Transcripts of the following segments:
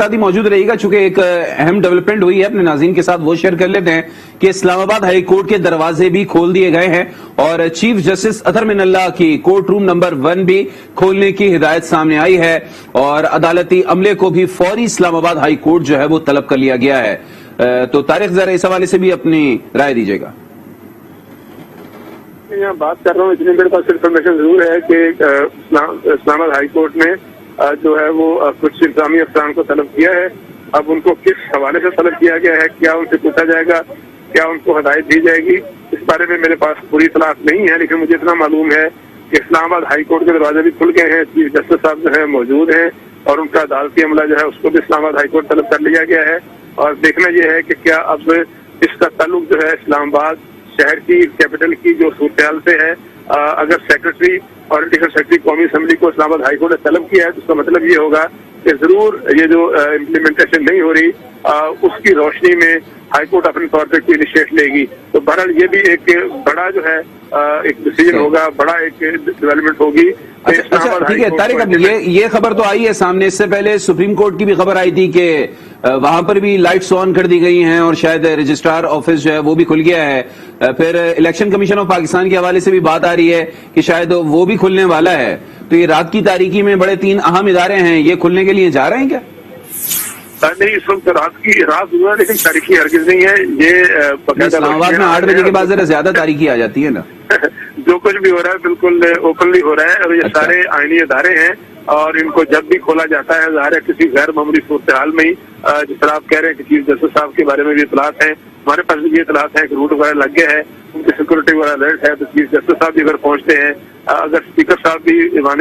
ساتھ ہی موجود رہے گا، چونکہ ایک اہم ڈیولپمنٹ ہوئی ہے اپنے ناظرین کے ساتھ وہ شیئر کر لیتے ہیں کہ اسلام آباد ہائی کورٹ کے دروازے بھی کھول دیے گئے ہیں اور چیف جسٹس اطہر من اللہ کی کورٹ روم نمبر 1 بھی کھولنے کی ہدایت سامنے آئی ہے اور عدالتی عملے کو بھی فوری اسلام آباد ہائی کورٹ جو ہے وہ طلب کر لیا گیا ہے. تو طارق ذرا اس حوالے سے بھی اپنی رائے دیجیے گا. میں یہاں بات کر رہا ہوں، اتنی میرے پاس انفارمیشن ضرور ہے کہ اسلام آباد ہائی کورٹ نے جو ہے وہ کچھ انتظامی افسران کو طلب کیا ہے. اب ان کو کس حوالے سے طلب کیا گیا ہے، کیا ان سے پوچھا جائے گا، کیا ان کو ہدایت دی جائے گی، اس بارے میں میرے پاس پوری اطلاع نہیں ہے. لیکن مجھے اتنا معلوم ہے کہ اسلام آباد ہائی کورٹ کے دروازے بھی کھل گئے ہیں، چیف جسٹس صاحب جو ہے موجود ہیں اور ان کا عدالتی عملہ جو ہے اس کو بھی اسلام آباد ہائی کورٹ طلب کر لیا گیا ہے. اور دیکھنا یہ ہے کہ کیا اب اس کا تعلق جو ہے اسلام آباد شہر کی کیپٹل کی جو صورتحال سے ہے. اگر سیکرٹری اور ایڈیشنل سیکرٹری قومی اسمبلی کو اسلام آباد ہائی کورٹ نے طلب کیا ہے تو اس کا مطلب یہ ہوگا کہ ضرور یہ جو امپلیمنٹیشن نہیں ہو رہی اس کی روشنی میں ہائی کورٹ اپنے طور پہ کوئی انیشیٹ لے گی. تو بہرحال یہ بھی ایک بڑا جو ہے ایک ڈیسیجن ہوگا، بڑا ایک ڈیولپمنٹ ہوگی. اچھا ٹھیک ہے طارق، اب یہ خبر تو آئی ہے سامنے، اس سے پہلے سپریم کورٹ کی بھی خبر آئی تھی کہ وہاں پر بھی لائٹس آن کر دی گئی ہیں اور شاید رجسٹرار آفس جو ہے وہ بھی کھل گیا ہے. پھر الیکشن کمیشن آف پاکستان کے حوالے سے بھی بات آ رہی ہے کہ شاید وہ بھی کھلنے والا ہے. تو یہ رات کی تاریکی میں بڑے 3 اہم ادارے ہیں، یہ کھلنے کے لیے جا رہے ہیں کیا؟ نہیں، اس وقت رات ہوا لیکن تاریخی ہرگز نہیں ہے. یہ اسلام آباد میں 8 بجے کے بعد ذرا زیادہ تاریخی آ جاتی ہے نا. جو کچھ بھی ہو رہا ہے بالکل اوپنلی ہو رہا ہے اور یہ سارے آئینی ادارے ہیں اور ان کو جب بھی کھولا جاتا ہے ظاہر ہے کسی غیر معمولی صورتحال میں ہی، جس طرح آپ کہہ رہے ہیں کہ چیف جسٹس صاحب کے بارے میں بھی اطلاعات ہیں، ہمارے پاس بھی یہ اطلاعات ہیں کہ روٹ وغیرہ لگ گیا ہے، ان کی سیکورٹی وغیرہ الرٹ ہے. تو چیف جسٹس صاحب بھی اگر پہنچتے ہیں، اگر اسپیکر صاحب بھی ایوان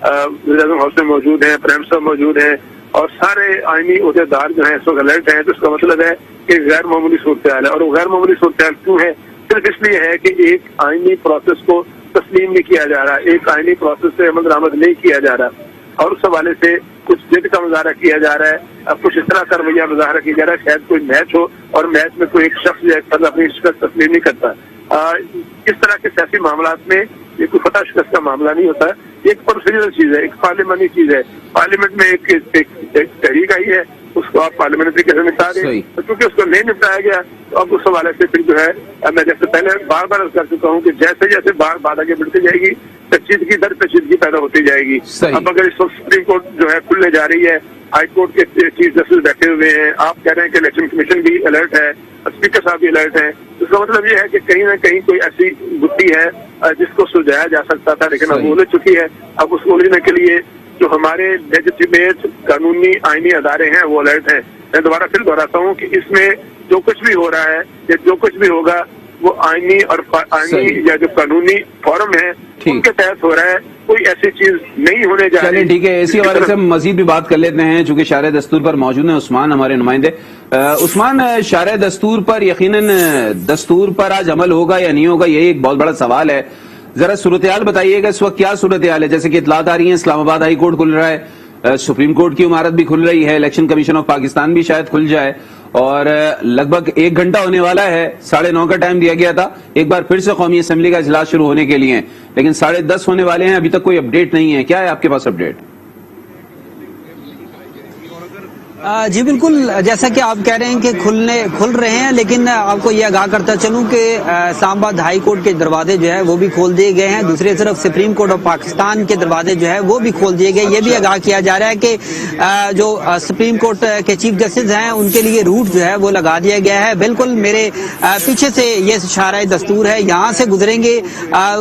وزیر اعظم ہاؤس میں موجود ہیں، پرائم صاحب موجود ہیں اور سارے آئینی عہدیدار جو ہیں اس وقت الرٹ ہیں، تو اس کا مطلب ہے کہ غیر معمولی صورتحال ہے. اور وہ غیر معمولی صورتحال کیوں ہے؟ صرف اس لیے ہے کہ ایک آئینی پروسیس کو تسلیم نہیں کیا جا رہا، ایک آئینی پروسیس سے عمل درآمد نہیں کیا جا رہا اور اس حوالے سے کچھ ضد کا مظاہرہ کیا جا رہا ہے، کچھ اس طرح کا رویہ مظاہرہ کیا جا رہا ہے شاید کوئی میچ ہو اور میچ میں کوئی ایک شخص جو ہے اپنی شکست تسلیم نہیں کرتا. اس طرح کے سیاسی معاملات میں یہ کوئی فتح شکست کا معاملہ نہیں ہوتا، یہ ایک پروسیجرل چیز ہے، ایک پارلیمانی چیز ہے. پارلیمنٹ میں ایک تحریک آئی ہے، اس کو آپ پارلیمنٹری کیسے نپٹا دیں، کیونکہ اس کو نہیں نپٹایا گیا تو اب اس حوالے سے پھر جو ہے میں جیسے پہلے بار بار کر چکا ہوں کہ جیسے جیسے بات آگے بڑھتی جائے گی پیچیدگی در پیچیدگی پیدا ہوتی جائے گی. اب اگر اس وقت سپریم کورٹ جو ہے کھلنے جا رہی ہے، ہائی کورٹ کے چیف جسٹس بیٹھے ہوئے ہیں، آپ کہہ رہے ہیں کہ الیکشن کمیشن بھی الرٹ ہے، اسپیکر صاحب بھی الرٹ ہیں، اس کا مطلب یہ ہے کہ کہیں نہ کہیں کوئی ایسی گٹی ہے جس کو سلجھایا جا سکتا تھا لیکن اب الجھ چکی ہے. اب اس کو الجھنے کے لیے جو ہمارے لیجیٹیمیٹ قانونی آئینی ادارے ہیں وہ الرٹ ہیں. میں دوبارہ پھر دہراتا ہوں کہ اس میں جو کچھ بھی ہو رہا ہے یا جو کچھ بھی ہوگا وہ آئینی اور آئینی یا جو قانونی فورم ہے ان کے تحت ہو رہا ہے، کوئی ایسی چیز نہیں ہونے جا رہی. چلیں ٹھیک ہے، اسی حوالے سے ہم مزید بھی بات کر لیتے ہیں چونکہ شارح دستور پر موجود ہیں عثمان ہمارے نمائندے. عثمان، شارح دستور پر یقیناً دستور پر آج عمل ہوگا یا نہیں ہوگا، یہی ایک بہت بڑا سوال ہے. ذرا صورتحال بتائیے گا اس وقت کیا صورتحال ہے؟ جیسے کہ اطلاعات آ رہی ہیں اسلام آباد ہائی کورٹ کھل رہا ہے، سپریم کورٹ کی عمارت بھی کھل رہی ہے، الیکشن کمیشن آف پاکستان بھی شاید کھل جائے اور لگ بھگ 1 گھنٹہ ہونے والا ہے. 9:30 کا ٹائم دیا گیا تھا ایک بار پھر سے قومی اسمبلی کا اجلاس شروع ہونے کے لیے، لیکن 10:30 ہونے والے ہیں، ابھی تک کوئی اپڈیٹ نہیں ہے. کیا ہے آپ کے پاس اپڈیٹ؟ جی بالکل، جیسا کہ آپ کہہ رہے ہیں کہ کھل رہے ہیں، لیکن آپ کو یہ آگاہ کرتا چلوں کہ اسلام آباد ہائی کورٹ کے دروازے جو ہے وہ بھی کھول دیے گئے ہیں. دوسری طرف سپریم کورٹ آف پاکستان کے دروازے جو ہے وہ بھی کھول دیے گئے. یہ بھی آگاہ کیا جا رہا ہے کہ جو سپریم کورٹ کے چیف جسٹس ہیں ان کے لیے روٹ جو ہے وہ لگا دیا گیا ہے. بالکل میرے پیچھے سے یہ شارح دستور ہے، یہاں سے گزریں گے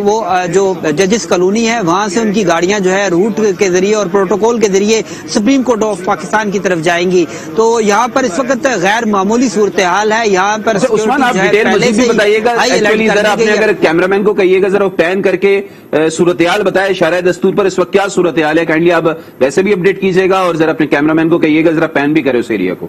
وہ جو ججز کالونی ہے وہاں سے ان کی گاڑیاں جو ہے روٹ کے ذریعے اور پروٹوکول کے ذریعے سپریم کورٹ آف پاکستان کی طرف جائیں گی. تو یہاں پر اس وقت غیر معمولی صورتحال ہے. یہاں پر عثمان آپ ڈیٹیل مزید بھی بتائیے گا، ایکچولی ذرا آپ نے اگر کیمرہ مین کو کہیے گا ذرا پین کر کے صورتحال بتائے شارح دستور پر اس وقت کیا صورتحال ہے. کائنڈلی آپ ویسے بھی اپڈیٹ کیجیے گا اور ذرا اپنے کیمرہ مین کو کہیے گا ذرا پین بھی کرے اس ایریا کو.